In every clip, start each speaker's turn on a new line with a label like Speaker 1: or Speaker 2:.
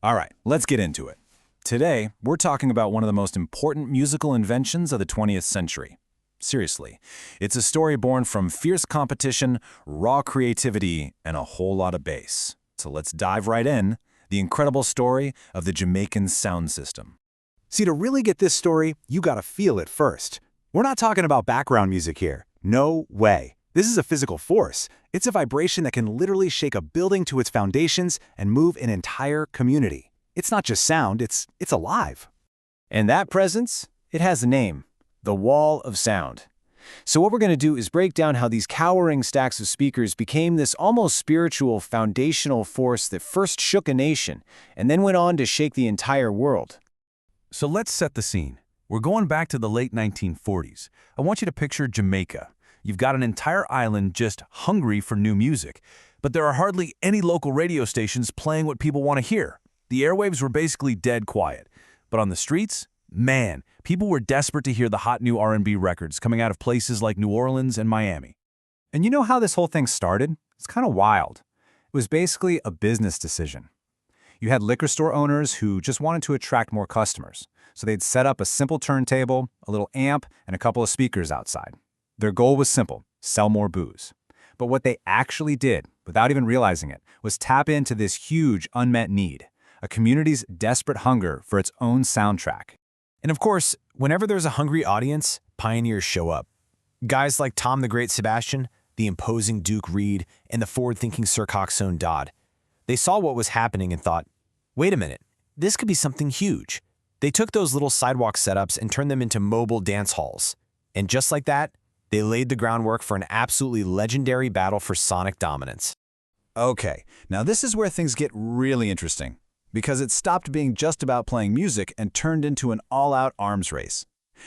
Speaker 1: All right, let's get into it. Today, we're talking about one of the most important musical inventions of the 20th century. Seriously, it's a story born from fierce competition, raw creativity, and a whole lot of bass. So let's dive right in, the incredible story of the Jamaican sound system.
Speaker 2: See, to really get this story, you gotta feel it first. We're not talking about background music here. No way. This is a physical force. It's a vibration that can literally shake a building to its foundations and move an entire community. It's not just sound, it's alive.
Speaker 1: And that presence, it has a name, the Wall of Sound. So what we're going to do is break down how these cowering stacks of speakers became this almost spiritual, foundational force that first shook a nation and then went on to shake the entire world.
Speaker 3: So let's set the scene. We're going back to the late 1940s. I want you to picture Jamaica. You've got an entire island just hungry for new music, but there are hardly any local radio stations playing what people want to hear. The airwaves were basically dead quiet. But on the streets, man, people were desperate to hear the hot new R&B records coming out of places like New Orleans and Miami.
Speaker 2: And you know how this whole thing started? It's kind of wild. It was basically a business decision. You had liquor store owners who just wanted to attract more customers, so they'd set up a simple turntable, a little amp, and a couple of speakers outside. Their goal was simple: sell more booze. But what they actually did, without even realizing it, was tap into this huge unmet need, a community's desperate hunger for its own soundtrack.
Speaker 4: And of course, whenever there's a hungry audience, pioneers show up. Guys like Tom the Great Sebastian, the imposing Duke Reed, and the forward-thinking Sir Coxsone Dodd. They saw what was happening and thought, wait a minute, this could be something huge. They took those little sidewalk setups and turned them into mobile dance halls. And just like that, they laid the groundwork for an absolutely legendary battle for sonic dominance.
Speaker 1: Okay, now this is where things get really interesting, because it stopped being just about playing music and turned into an all-out arms race.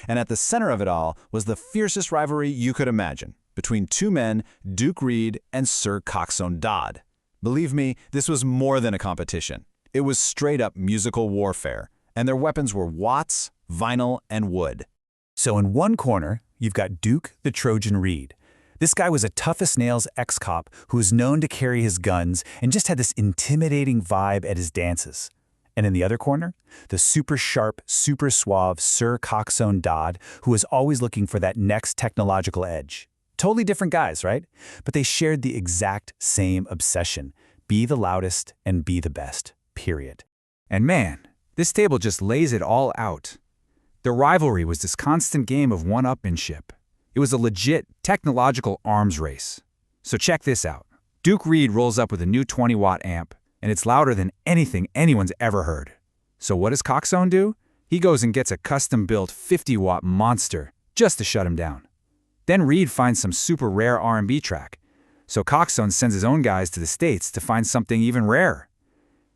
Speaker 1: And at the center of it all was the fiercest rivalry you could imagine, between two men, Duke Reed and Sir Coxsone Dodd. Believe me, this was more than a competition. It was straight-up musical warfare, and their weapons were watts, vinyl, and wood.
Speaker 2: So in one corner, you've got Duke the Trojan Reed. This guy was a tough-as-nails ex-cop who was known to carry his guns and just had this intimidating vibe at his dances. And in the other corner, the super sharp, super suave Sir Coxsone Dodd, who was always looking for that next technological edge. Totally different guys, right? But they shared the exact same obsession: be the loudest and be the best, period. And man, this table just lays it all out. The rivalry was this constant game of one-upmanship. It was a legit technological arms race. So check this out. Duke Reed rolls up with a new 20-watt amp, and it's louder than anything anyone's ever heard. So what does Coxsone do? He goes and gets a custom-built 50-watt monster just to shut him down. Then Reed finds some super rare R&B track. So Coxsone sends his own guys to the States to find something even rarer.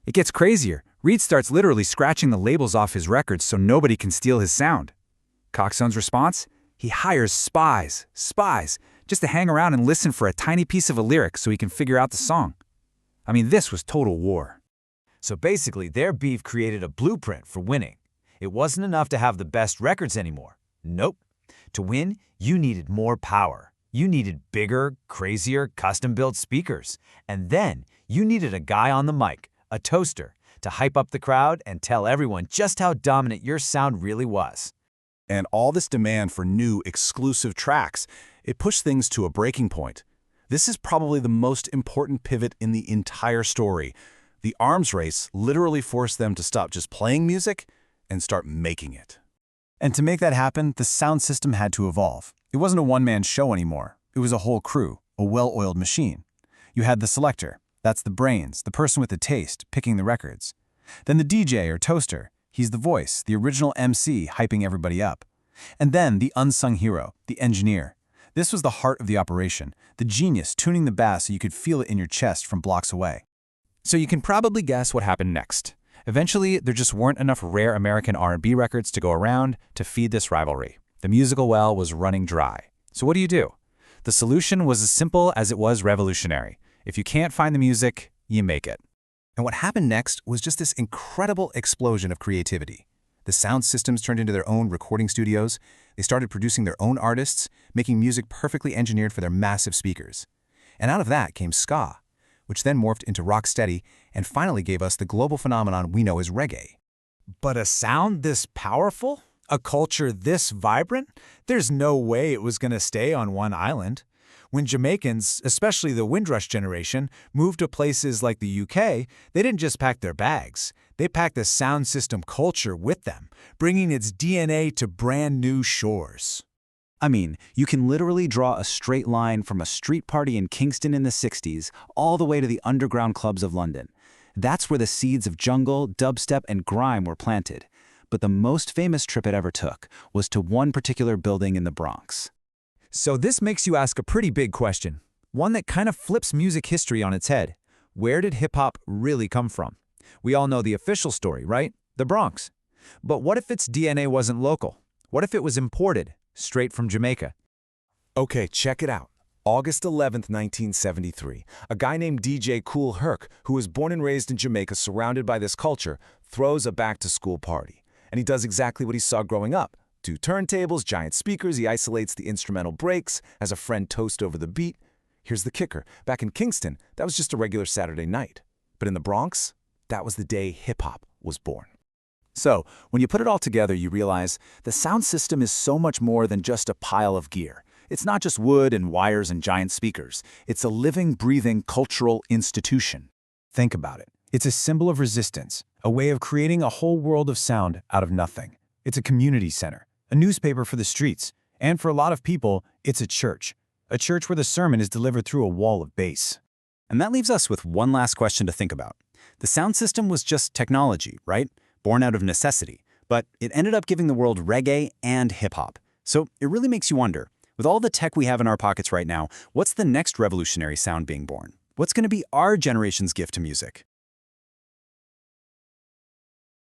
Speaker 2: It gets crazier. Reed starts literally scratching the labels off his records so nobody can steal his sound. Coxsone's response? He hires spies, just to hang around and listen for a tiny piece of a lyric so he can figure out the song. I mean, this was total war.
Speaker 4: So basically, their beef created a blueprint for winning. It wasn't enough to have the best records anymore. Nope. To win, you needed more power. You needed bigger, crazier, custom-built speakers. And then you needed a guy on the mic, a toaster, to hype up the crowd and tell everyone just how dominant your sound really was.
Speaker 1: And all this demand for new, exclusive tracks, it pushed things to a breaking point. This is probably the most important pivot in the entire story. The arms race literally forced them to stop just playing music and start making it.
Speaker 2: And to make that happen, the sound system had to evolve. It wasn't a one-man show anymore. It was a whole crew, a well-oiled machine. You had the selector. That's the brains, the person with the taste, picking the records. Then the DJ or toaster. He's the voice, the original MC, hyping everybody up. And then the unsung hero, the engineer. This was the heart of the operation, the genius tuning the bass so you could feel it in your chest from blocks away. So you can probably guess what happened next. Eventually, there just weren't enough rare American R&B records to go around to feed this rivalry. The musical well was running dry. So what do? The solution was as simple as it was revolutionary. If you can't find the music, you make it. And what happened next was just this incredible explosion of creativity. The sound systems turned into their own recording studios. They started producing their own artists, making music perfectly engineered for their massive speakers. And out of that came ska, which then morphed into rocksteady
Speaker 5: and finally gave us the global phenomenon we know as reggae.
Speaker 2: But a sound this powerful? A culture this vibrant? There's no way it was going to stay on one island. When Jamaicans, especially the Windrush generation, moved to places like the UK, they didn't just pack their bags. They packed the sound system culture with them, bringing its DNA to brand new shores.
Speaker 1: I mean, you can literally draw a straight line from a street party in Kingston in the 60s all the way to the underground clubs of London. That's where the seeds of jungle, dubstep, and grime were planted. But the most famous trip it ever took was to one particular building in the Bronx.
Speaker 2: So this makes you ask a pretty big question, one that kind of flips music history on its head. Where did hip-hop really come from? We all know the official story, right? The Bronx. But what if its DNA wasn't local? What if it was imported, straight from Jamaica?
Speaker 6: Okay, check it out. August 11th, 1973. A guy named DJ Kool Herc, who was born and raised in Jamaica surrounded by this culture, throws a back-to-school party. And he does exactly what he saw growing up. 2 turntables, giant speakers, he isolates the instrumental breaks, has a friend toast over the beat. Here's the kicker. Back in Kingston, that was just a regular Saturday night. But in the Bronx, that was the day hip-hop was born.
Speaker 1: So, when you put it all together, you realize the sound system is so much more than just a pile of gear. It's not just wood and wires and giant speakers. It's a living, breathing cultural institution.
Speaker 2: Think about it. It's a symbol of resistance, a way of creating a whole world of sound out of nothing. It's a community center, a newspaper for the streets, and for a lot of people, it's a church where the sermon is delivered through a wall of bass.
Speaker 1: And that leaves us with one last question to think about. The sound system was just technology, right? Born out of necessity, but it ended up giving the world reggae and hip-hop. So it really makes you wonder, with all the tech we have in our pockets right now, what's the next revolutionary sound being born? What's going to be our generation's gift to music?